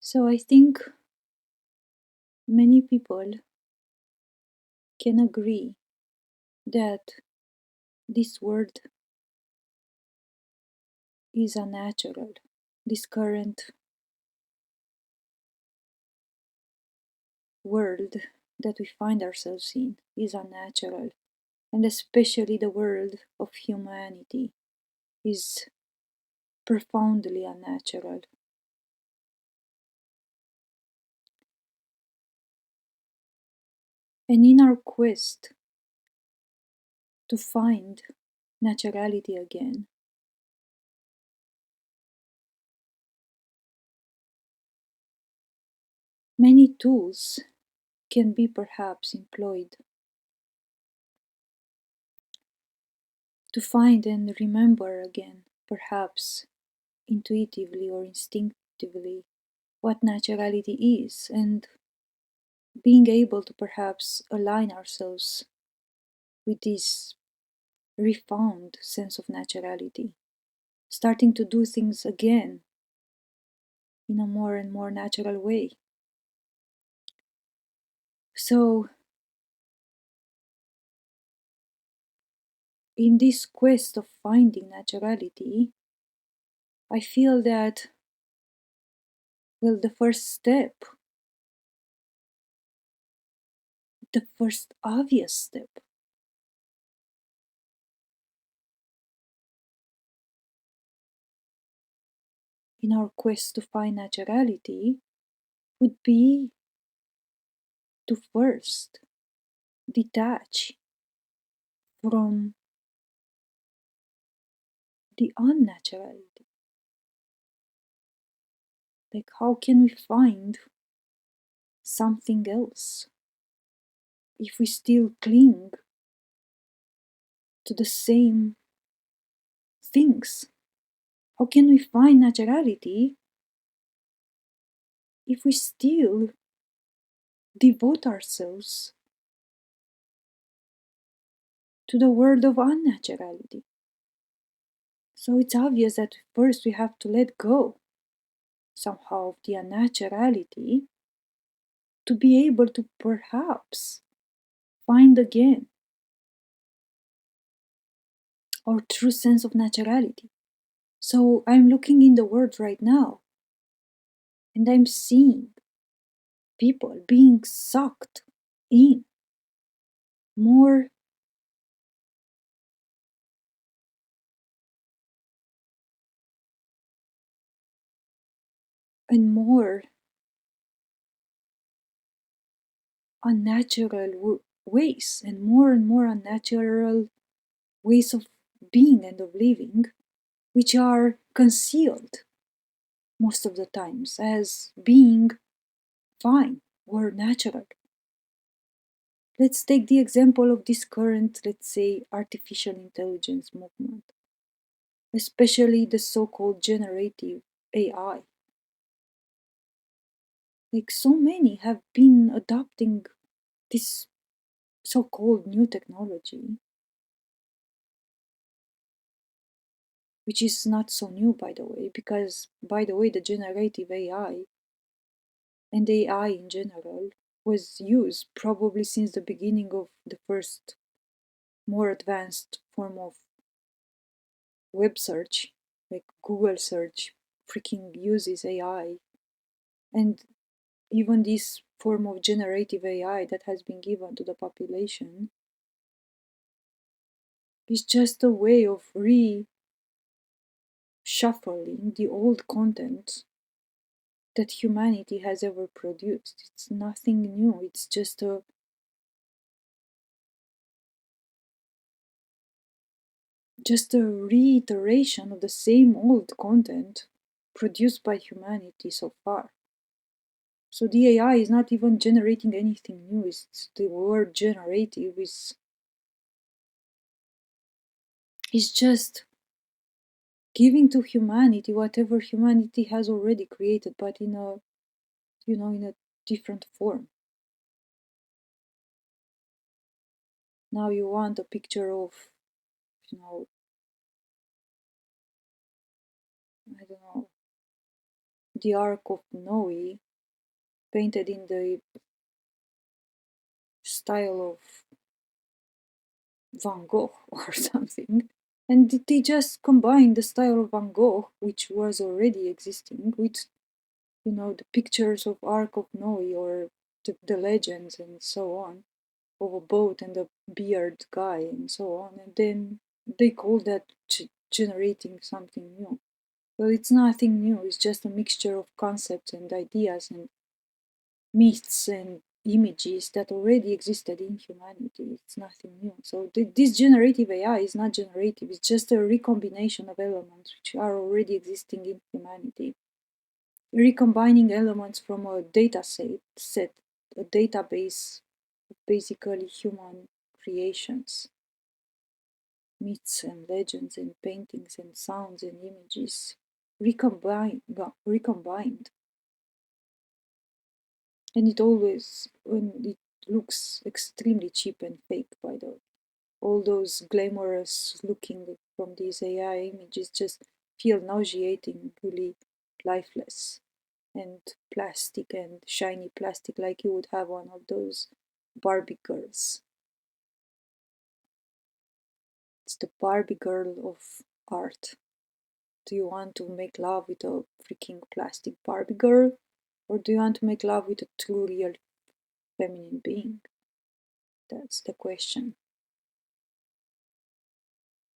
So I think many people can agree that this world is unnatural. This current world that we find ourselves in is unnatural, and especially the world of humanity is profoundly unnatural. And in our quest to find naturality again, many tools can be perhaps employed to find and remember again, perhaps intuitively or instinctively, what naturality is, and being able to perhaps align ourselves with this refound sense of naturality, starting to do things again in a more and more natural way. So, in this quest of finding naturality, I feel that, well, the first step, the first obvious step, in our quest to find naturality would be to first detach from the unnaturality. Like, how can we find something else if we still cling to the same things? How can we find naturality if we still devote ourselves to the world of unnaturality? So it's obvious that first we have to let go somehow of the unnaturality to be able to perhaps find again our true sense of naturality. So I'm looking in the world right now and I'm seeing people being sucked in more and more unnatural ways and more unnatural ways of being and of living, which are concealed most of the times as being fine or natural. Let's take the example of this current, let's say, artificial intelligence movement, especially the so called generative AI. Like, so many have been adopting this so called new technology, which is not so new, by the way, because, by the way, the generative AI and AI in general was used probably since the beginning of the first more advanced form of web search, like Google search, freaking uses AI. And even this form of generative AI that has been given to the population is just a way of reshuffling the old content that humanity has ever produced. It's nothing new. It's just a reiteration of the same old content produced by humanity so far. So the AI is not even generating anything new. It's the word generative is just giving to humanity whatever humanity has already created, but in a, in a different form. Now you want a picture of, you know, I don't know, the Ark of Noe, painted in the style of Van Gogh or something. And they just combined the style of Van Gogh, which was already existing, with, the pictures of Ark of Noe or the legends and so on, of a boat and a beard guy and so on. And then they call that generating something new. Well, it's nothing new, it's just a mixture of concepts and ideas and myths and images that already existed in humanity. It's nothing new. So this generative AI is not generative, it's just a recombination of elements which are already existing in humanity. Recombining elements from a data set, a database of basically human creations, myths and legends and paintings and sounds and images, recombined. And it always, when it looks extremely cheap and fake, by the way. All those glamorous looking from these AI images just feel nauseatingly lifeless and plastic and shiny plastic, like you would have one of those Barbie girls. It's the Barbie girl of art. Do you want to make love with a freaking plastic Barbie girl? Or do you want to make love with a true, real feminine being? That's the question.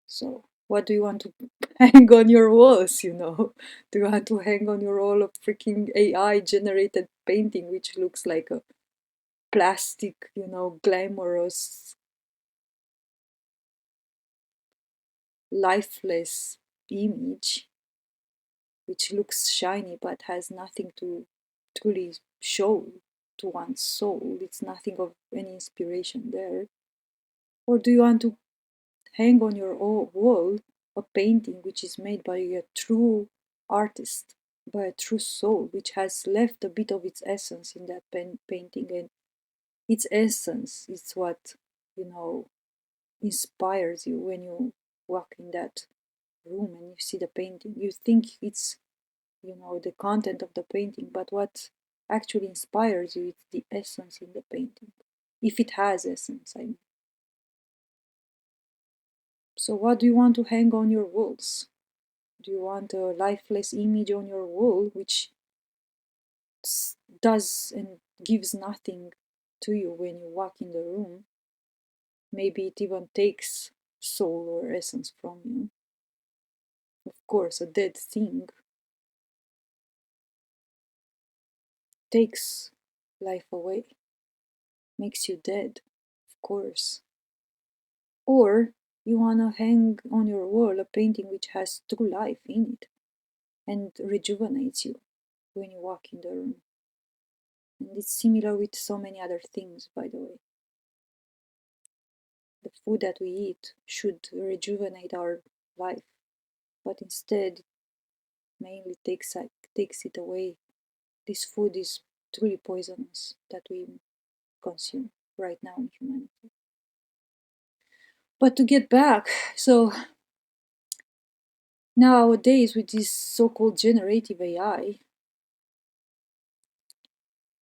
So, what do you want to hang on your walls, Do you want to hang on your wall a freaking AI generated painting which looks like a plastic, glamorous, lifeless image which looks shiny but has nothing to truly show to one's soul? It's nothing of any inspiration there. Or do you want to hang on your wall a painting which is made by a true artist, by a true soul, which has left a bit of its essence in that painting, and its essence is what, inspires you when you walk in that room and you see the painting. You think it's, the content of the painting, but what actually inspires you is the essence in the painting, if it has essence, I mean. So, what do you want to hang on your walls? Do you want a lifeless image on your wall which does and gives nothing to you when you walk in the room? Maybe it even takes soul or essence from you. Of course, a dead thing takes life away, makes you dead, of course. Or you want to hang on your wall a painting which has true life in it and rejuvenates you when you walk in the room. And it's similar with so many other things, by the way. The food that we eat should rejuvenate our life, but instead mainly takes it away. This food is truly poisonous that we consume right now in humanity. But to get back, so nowadays with this so-called generative AI,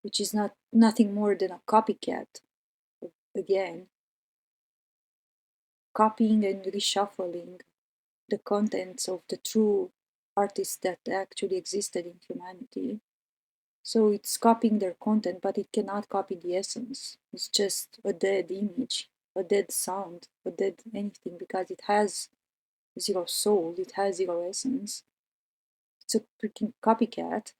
which is nothing more than a copycat, again, copying and reshuffling the contents of the true artists that actually existed in humanity. So it's copying their content, but it cannot copy the essence. It's just a dead image, a dead sound, a dead anything, because it has zero soul, it has zero essence. It's a freaking copycat.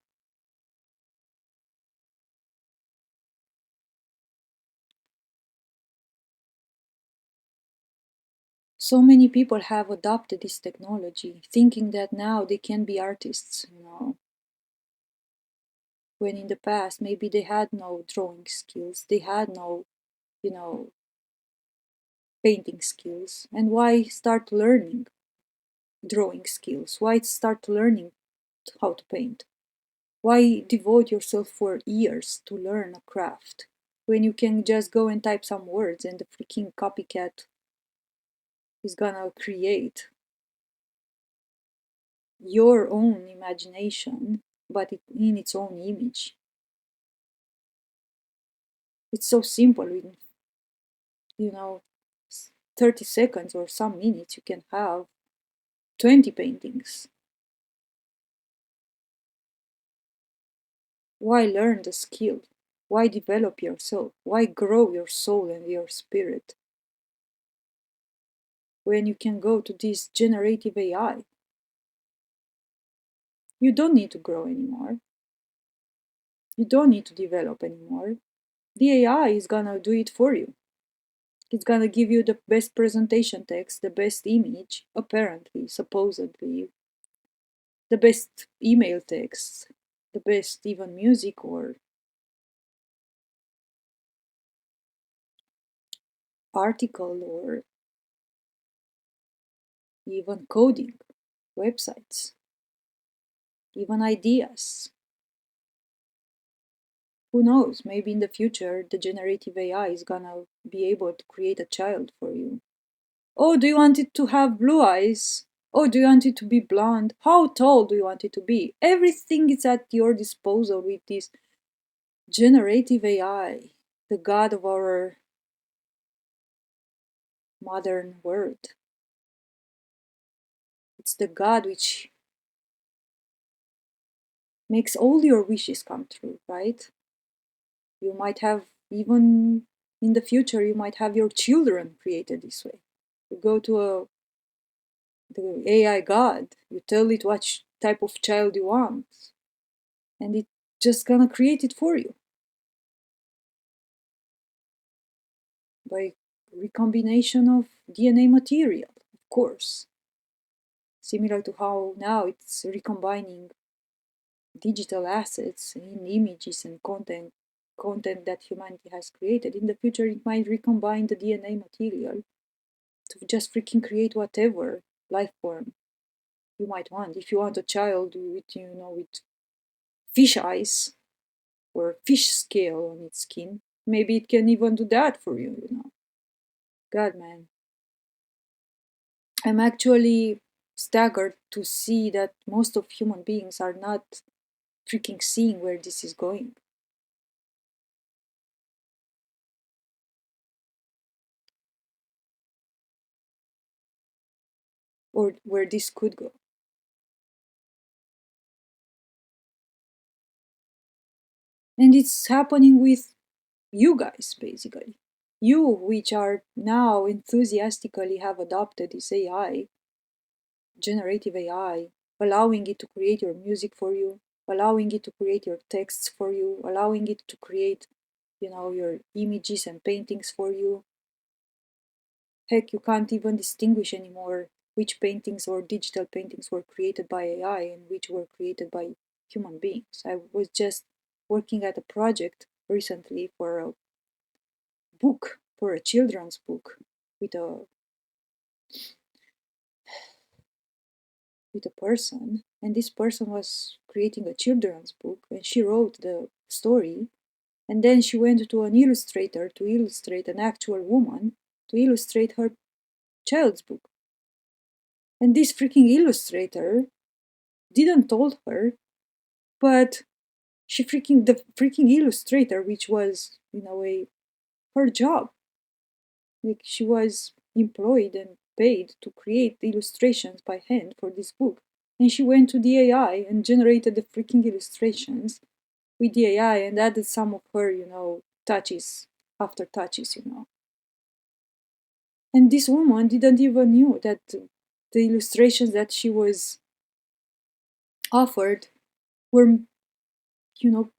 So many people have adopted this technology, thinking that now they can be artists, when in the past maybe they had no drawing skills, they had no, you know, painting skills. And why start learning drawing skills? Why start learning how to paint? Why devote yourself for years to learn a craft when you can just go and type some words and the freaking copycat is gonna create your own imagination but in its own image. It's so simple. In, you know, 30 seconds or some minutes, you can have 20 paintings. Why learn the skill? Why develop yourself? Why grow your soul and your spirit when you can go to this generative AI? You don't need to grow anymore. You don't need to develop anymore. The AI is gonna do it for you. It's gonna give you the best presentation text, the best image, apparently, supposedly, the best email text, the best even music or article or even coding, websites, even ideas. Who knows? Maybe in the future the generative AI is gonna be able to create a child for you. Oh, do you want it to have blue eyes? Oh, do you want it to be blonde? How tall do you want it to be? Everything is at your disposal with this generative AI, the god of our modern world. It's the god which makes all your wishes come true, right? You might have, even in the future, you might have your children created this way. You go to the AI god, you tell it what type of child you want, and it just gonna create it for you by recombination of DNA material, of course. Similar to how now it's recombining digital assets in images and content that humanity has created. In the future, it might recombine the DNA material to just freaking create whatever life form you might want. If you want a child with, with fish eyes or fish scale on its skin, maybe it can even do that for you. God, man. I'm actually staggered to see that most of human beings are not freaking seeing where this is going. Or where this could go. And it's happening with you guys, basically. You, which are now enthusiastically have adopted this AI, generative AI, allowing it to create your music for you, allowing it to create your texts for you, allowing it to create, your images and paintings for you. Heck, you can't even distinguish anymore which paintings or digital paintings were created by AI and which were created by human beings. I was just working at a project recently for a book, for a children's book, with a with a person, and this person was creating a children's book, and she wrote the story, and then she went to an illustrator to illustrate an actual woman to illustrate her child's book. And this freaking illustrator didn't told her, but the freaking illustrator, which was in a way her job, like she was employed and paid to create the illustrations by hand for this book. And she went to the AI and generated the freaking illustrations with the AI and added some of her, touches after touches. And this woman didn't even knew that the illustrations that she was offered were,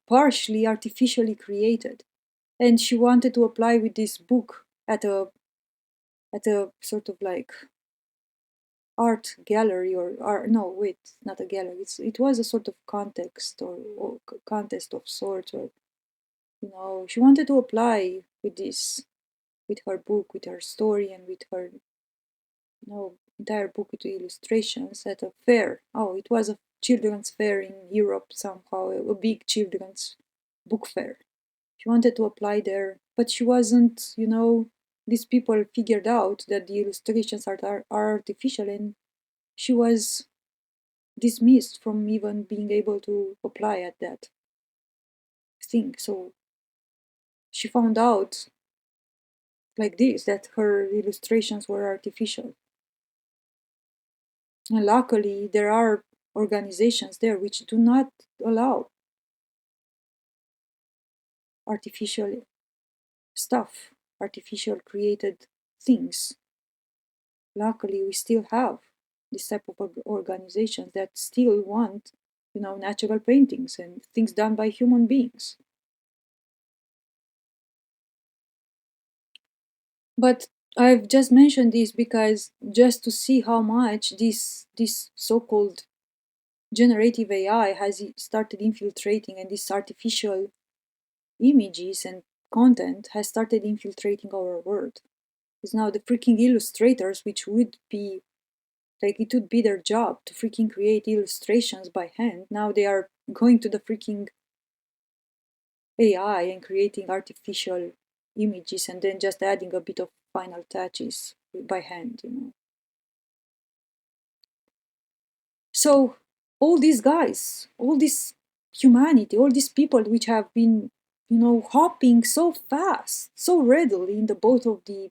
partially artificially created. And she wanted to apply with this book at a sort of like art gallery or no, wait, not a gallery, it was a sort of context or contest of sorts, or she wanted to apply with this, with her book, with her story, and with her entire book with illustrations at a fair. Oh, it was a children's fair in Europe somehow, a big children's book fair. She wanted to apply there, but she wasn't, these people figured out that the illustrations are artificial, and she was dismissed from even being able to apply at that thing. So she found out like this that her illustrations were artificial. And luckily, there are organizations there which do not allow artificial stuff, artificial created things. Luckily, we still have this type of organizations that still want, natural paintings and things done by human beings. But I've just mentioned this because just to see how much this so-called generative AI has started infiltrating, and this artificial images and content has started infiltrating our world. It's now the freaking illustrators, which would be like it would be their job to freaking create illustrations by hand. Now they are going to the freaking AI and creating artificial images and then just adding a bit of final touches by hand. So all these guys, all this humanity, all these people which have been, hopping so fast, so readily in the boat of the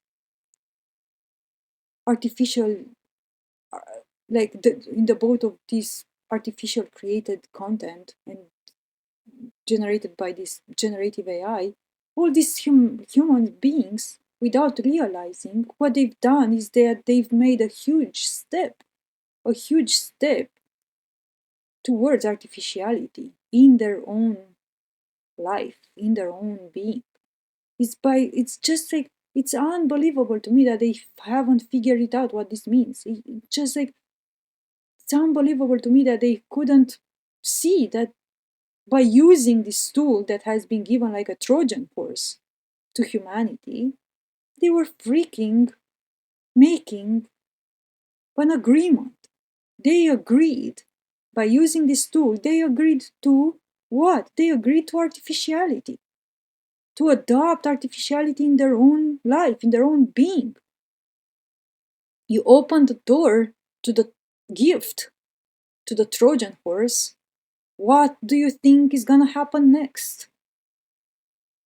artificial, uh, in the boat of this artificial created content and generated by this generative AI, all these human beings, without realizing what they've done, is that they've made a huge step towards artificiality in their own life, in their own being. It's just like, it's unbelievable to me that they haven't figured it out what this means. Just like, it's unbelievable to me that they couldn't see that by using this tool that has been given like a Trojan horse to humanity, they were freaking making an agreement. They agreed, by using this tool, they agreed to what? They agreed to artificiality, to adopt artificiality in their own life, in their own being. You open the door to the gift, to the Trojan horse. What do you think is gonna happen next?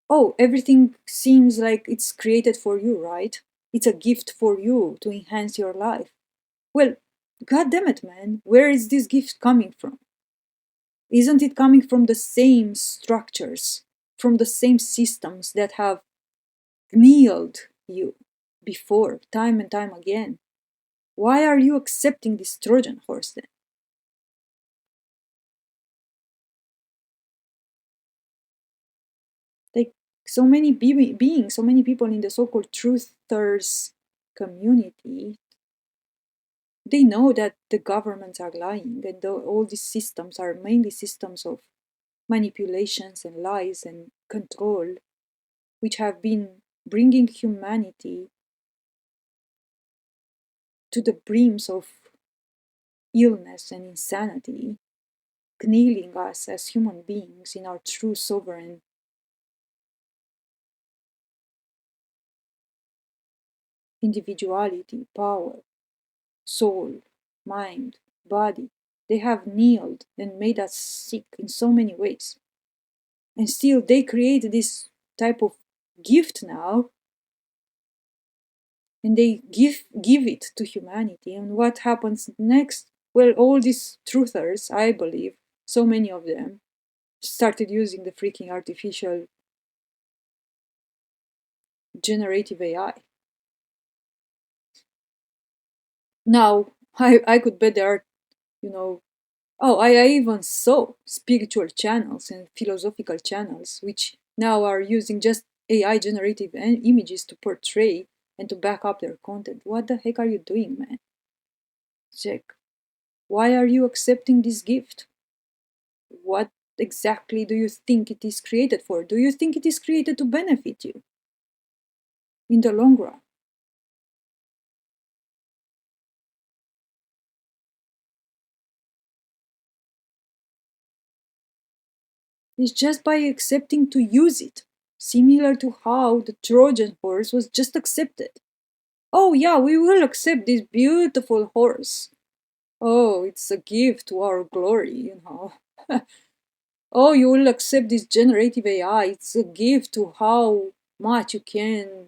Oh, everything seems like it's created for you, right? It's a gift for you to enhance your life. Well, god damn it, man, where is this gift coming from? Isn't it coming from the same structures, from the same systems that have kneeled you before, time and time again? Why are you accepting this Trojan horse then? Like, so many beings, so many people in the so-called truthers community, they know that the governments are lying, and all these systems are mainly systems of manipulations and lies and control, which have been bringing humanity to the brims of illness and insanity, kneeling us as human beings in our true sovereign individuality, power, soul, mind, body. They have kneeled and made us sick in so many ways. And still they create this type of gift now, and they give it to humanity. And what happens next? Well, all these truthers, I believe, so many of them, started using the freaking artificial generative AI. Now, I could bet there are, you know, oh, I even saw spiritual channels and philosophical channels, which now are using just AI generative images to portray and to back up their content. What the heck are you doing, man? Check. Why are you accepting this gift? What exactly do you think it is created for? Do you think it is created to benefit you in the long run? It's just by accepting to use it, similar to how the Trojan horse was just accepted. Oh, yeah, we will accept this beautiful horse. Oh, it's a gift to our glory, you know. Oh, you will accept this generative AI. It's a gift to how much you can,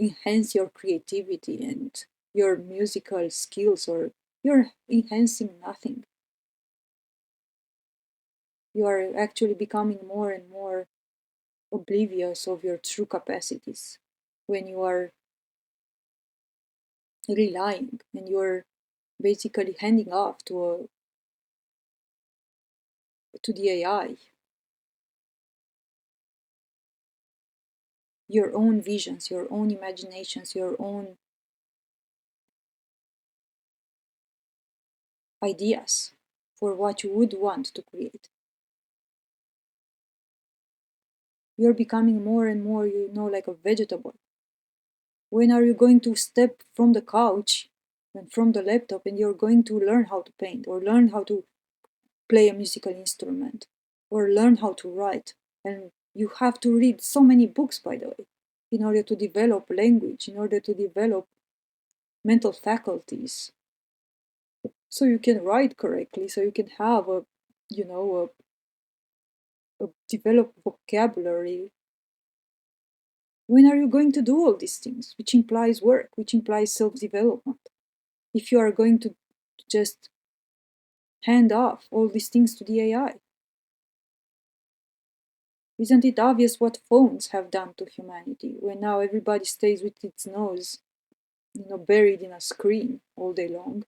enhance your creativity and your musical skills, or you're enhancing nothing. You are actually becoming more and more oblivious of your true capacities when you are relying and you're basically handing off to the AI your own visions, your own imaginations, your own ideas for what you would want to create. You're becoming more and more, like a vegetable. When are you going to step from the couch and from the laptop and you're going to learn how to paint or learn how to play a musical instrument or learn how to write? And you have to read so many books, by the way, in order to develop language, in order to develop mental faculties, so you can write correctly, so you can have you know, a developed vocabulary. When are you going to do all these things, which implies work, which implies self development? If you are going to just hand off all these things to the AI, isn't it obvious what phones have done to humanity when now everybody stays with its nose, buried in a screen all day long?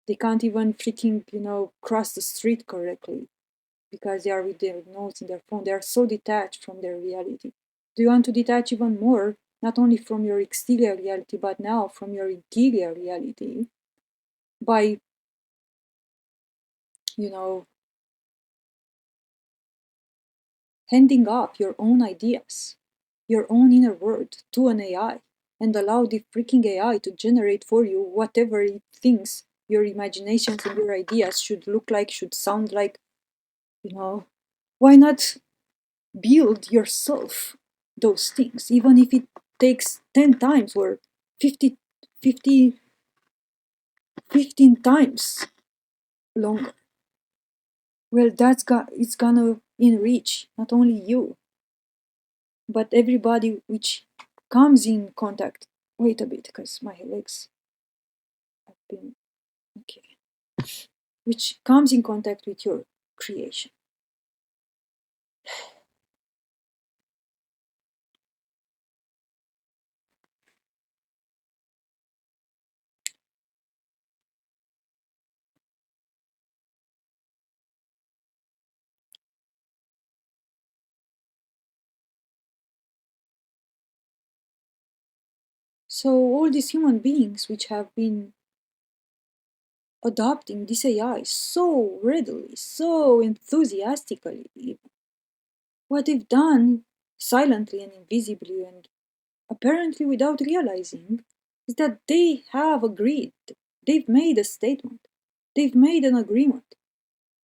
They can't even freaking, cross the street correctly because they are with their nose in their phone. They are so detached from their reality. Do you want to detach even more, not only from your exterior reality, but now from your interior reality by, you know, handing off your own ideas, your own inner world to an AI and allow the freaking AI to generate for you whatever it thinks your imaginations and your ideas should look like, should sound like, you know? Why not build yourself those things, even if it takes 10 times or 50, 50, 15 times longer? Well, it's gonna enrich not only you, but everybody which comes in contact. Wait a bit, because my legs have been okay. Which comes in contact with your creation. So all these human beings which have been adopting this AI so readily, so enthusiastically, even, what they've done silently and invisibly and apparently without realizing is that they have agreed, they've made a statement, they've made an agreement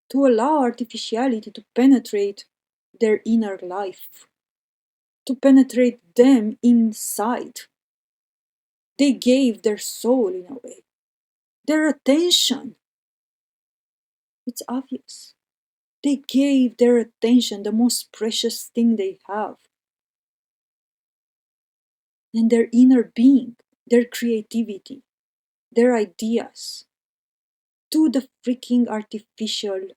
to allow artificiality to penetrate their inner life, to penetrate them inside. They gave their soul in a way, their attention. It's obvious. They gave their attention, the most precious thing they have, and their inner being, their creativity, their ideas, to the freaking artificial,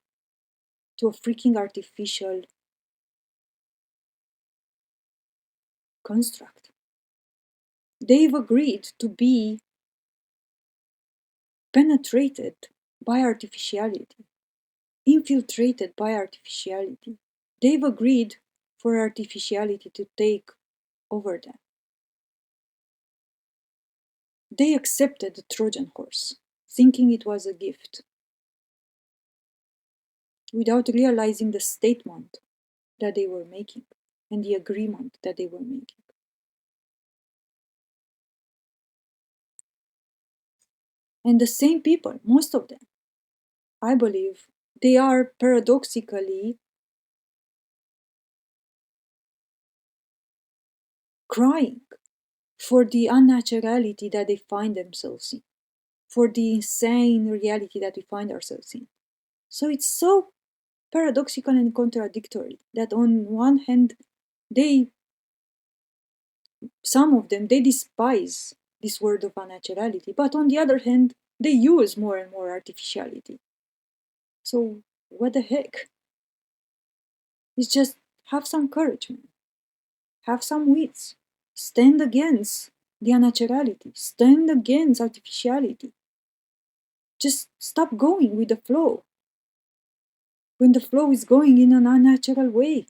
to a freaking artificial construct. They've agreed to be penetrated by artificiality, infiltrated by artificiality. They've agreed for artificiality to take over them. They accepted the Trojan horse, thinking it was a gift, without realizing the statement that they were making and the agreement that they were making. And the same people, most of them, I believe, they are paradoxically crying for the unnaturality that they find themselves in, for the insane reality that we find ourselves in. So it's so paradoxical and contradictory that on one hand, they, some of them, they despise this word of unnaturality, but on the other hand, they use more and more artificiality. So what the heck? It's just have some courage, man. Have some wits. Stand against the unnaturality. Stand against artificiality. Just stop going with the flow when the flow is going in an unnatural way.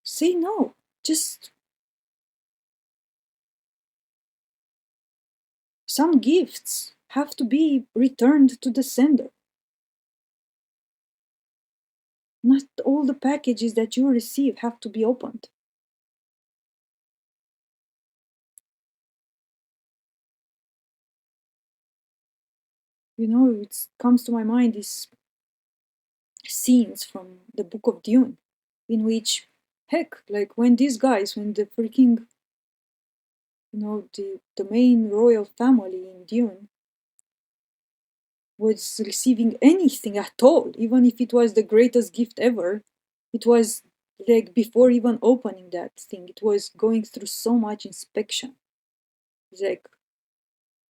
Say no. Just some gifts have to be returned to the sender. Not all the packages that you receive have to be opened. You know, it comes to my mind these scenes from the Book of Dune, in which, heck, like when these guys, when the freaking, you know, the main royal family in Dune was receiving anything at all, even if it was the greatest gift ever, it was like before even opening that thing, it was going through so much inspection. It's like,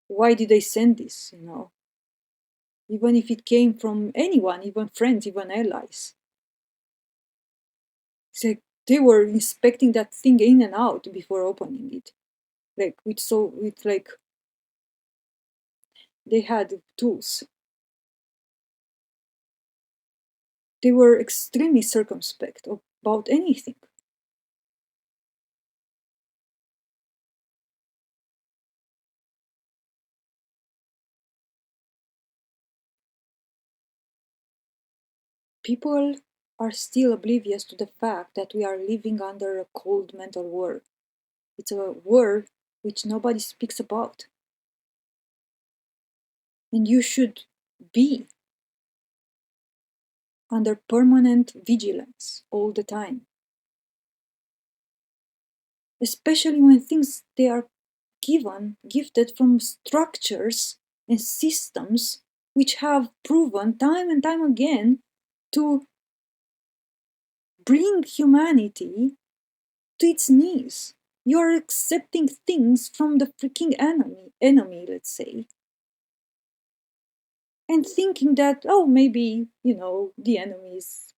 why did they send this, you know? Even if it came from anyone, even friends, even allies. It's like they were inspecting that thing in and out before opening it. Like with like they had tools. They were extremely circumspect about anything. People are still oblivious to the fact that we are living under a cold mental war. It's a war which nobody speaks about. And you should be under permanent vigilance all the time. Especially when things they are gifted from structures and systems which have proven time and time again to bring humanity to its knees. You're accepting things from the freaking enemy, let's say, and thinking that, oh, maybe, you know, the enemy is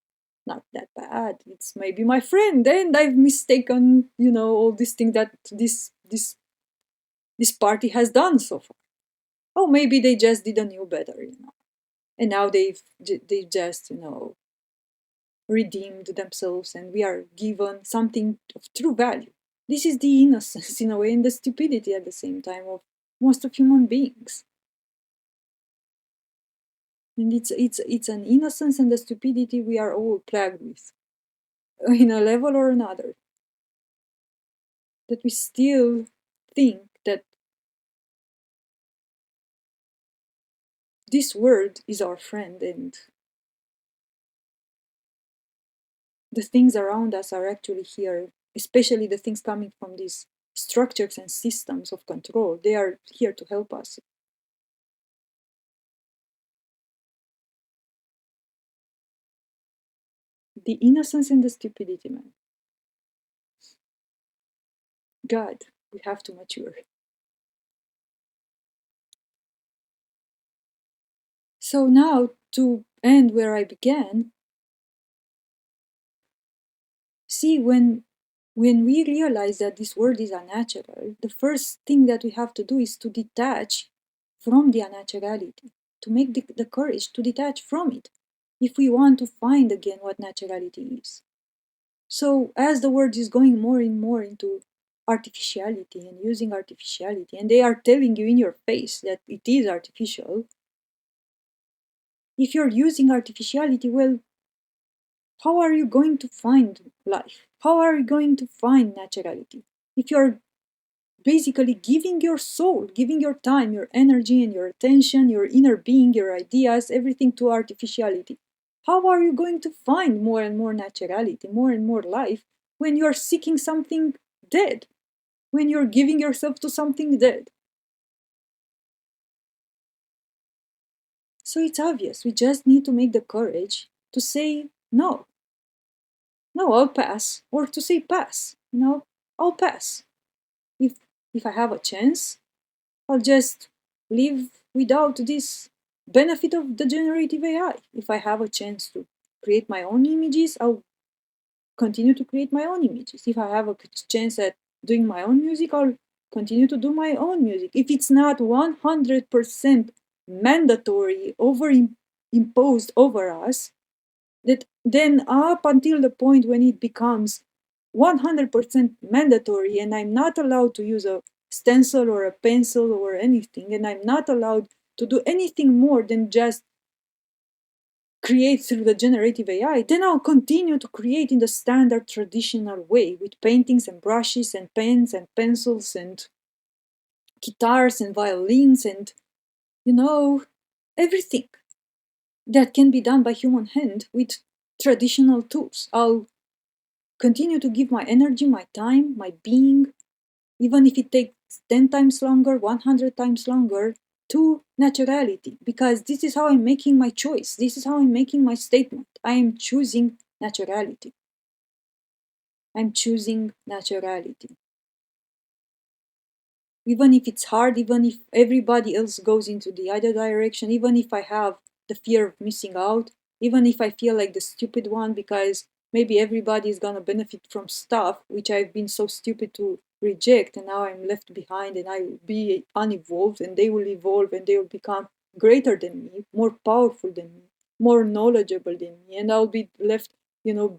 not that bad. It's maybe my friend, and I've mistaken, you know, all this thing that this party has done so far. Oh, maybe they just didn't know better, you know, and now they just, you know, redeemed themselves, and we are given something of true value. This is the innocence in a way and the stupidity at the same time of most of human beings. And it's an innocence and a stupidity we are all plagued with in a level or another. That we still think that this word is our friend and the things around us are actually here, especially the things coming from these structures and systems of control. They are here to help us. The innocence and the stupidity, man. God, we have to mature. So now, to end where I began, see, when we realize that this world is unnatural, the first thing that we have to do is to detach from the unnaturality, to make the courage to detach from it, if we want to find again what naturality is. So as the world is going more and more into artificiality and using artificiality, and they are telling you in your face that it is artificial, if you're using artificiality, well, how are you going to find life? How are you going to find naturality? If you're basically giving your soul, giving your time, your energy, and your attention, your inner being, your ideas, everything to artificiality, how are you going to find more and more naturality, more and more life when you're seeking something dead, when you're giving yourself to something dead? So it's obvious. We just need to make the courage to say no. No, I'll pass. Or to say pass. I'll pass. If if I have a chance, I'll just live without this benefit of the generative AI. If I have a chance to create my own images, I'll continue to create my own images. If I have a chance at doing my own music, I'll continue to do my own music. If it's not 100% mandatory over imposed over us, that then up until the point when it becomes 100% mandatory and I'm not allowed to use a stencil or a pencil or anything, and I'm not allowed to do anything more than just create through the generative AI, then I'll continue to create in the standard traditional way with paintings and brushes and pens and pencils and guitars and violins and, everything that can be done by human hand with traditional tools. I'll continue to give my energy, my time, my being, even if it takes 10 times longer, 100 times longer, to naturality, because this is how I'm making my choice. This is how I'm making my statement. I am choosing naturality. I'm choosing naturality. Even if it's hard, even if everybody else goes into the other direction, even if I have the fear of missing out, even if I feel like the stupid one because maybe everybody is gonna benefit from stuff which I've been so stupid to reject, and now I'm left behind and I will be unevolved and they will evolve and they will become greater than me, more powerful than me, more knowledgeable than me, and I'll be left,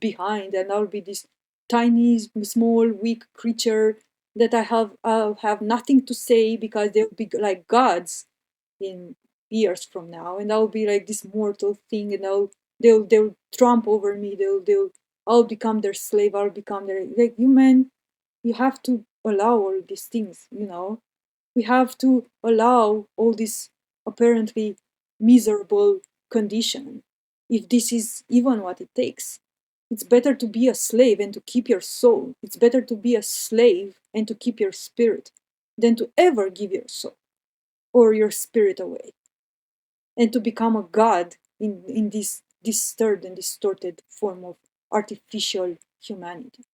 behind, and I'll be this tiny, small, weak creature that I'll have nothing to say because they'll be like gods in years from now, and I'll be like this mortal thing, and they'll trump over me. I'll become their slave. I'll become their like you man. You have to allow all these things. We have to allow all this apparently miserable condition if this is even what it takes. It's better to be a slave and to keep your soul. It's better to be a slave and to keep your spirit than to ever give your soul or your spirit away and to become a god in this disturbed and distorted form of artificial humanity.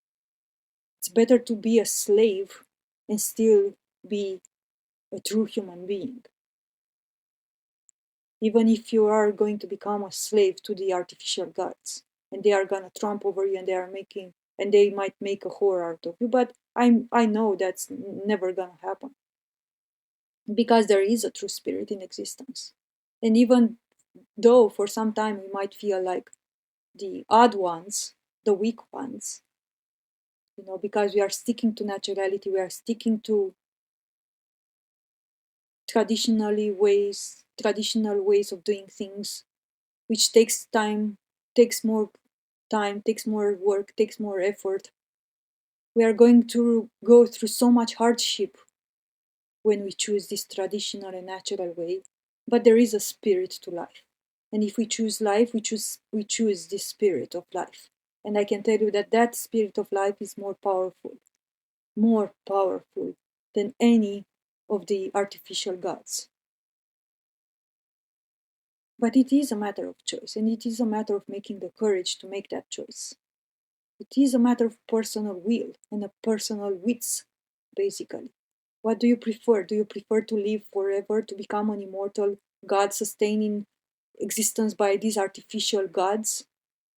It's better to be a slave and still be a true human being, even if you are going to become a slave to the artificial gods and they are gonna trump over you and they might make a whore out of you. But I know that's never gonna happen because there is a true spirit in existence. And even though for some time we might feel like the odd ones, the weak ones, because we are sticking to naturality, we are sticking to traditional ways of doing things, which takes more time, takes more work, takes more effort. We are going to go through so much hardship when we choose this traditional and natural way, but there is a spirit to life. And if we choose life, we choose the spirit of life. And I can tell you that that spirit of life is more powerful than any of the artificial gods. But it is a matter of choice, and it is a matter of making the courage to make that choice. It is a matter of personal will and a personal wits, basically. What do you prefer? Do you prefer to live forever, to become an immortal God sustaining existence by these artificial gods,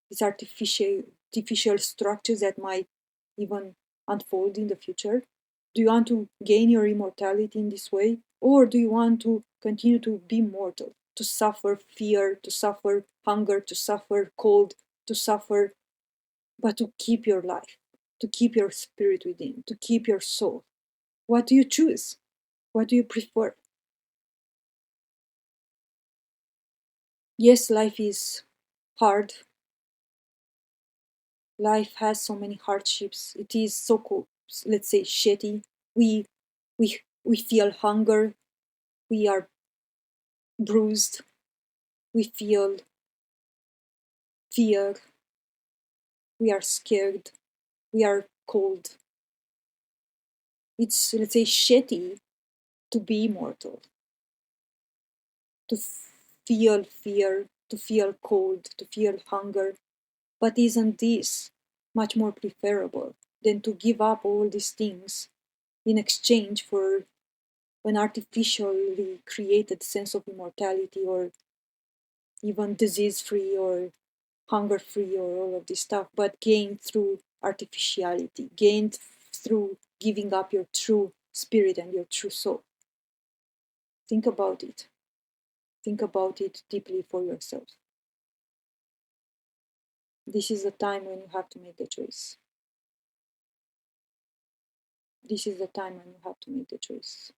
these artificial structures that might even unfold in the future? Do you want to gain your immortality in this way? Or do you want to continue to be mortal, to suffer fear, to suffer hunger, to suffer cold, to suffer, but to keep your life, to keep your spirit within, to keep your soul? What do you choose? What do you prefer? Yes, life is hard. Life has so many hardships. It is so cool, let's say shitty. We feel hunger. We are bruised. We feel fear. We are scared. We are cold. It's, let's say, shitty to be immortal, to feel fear, to feel cold, to feel hunger. But isn't this much more preferable than to give up all these things in exchange for an artificially created sense of immortality, or even disease free or hunger free, or all of this stuff, but gained through artificiality, gained through giving up your true spirit and your true soul? Think about it. Think about it deeply for yourself. This is the time when you have to make the choice. This is the time when you have to make the choice.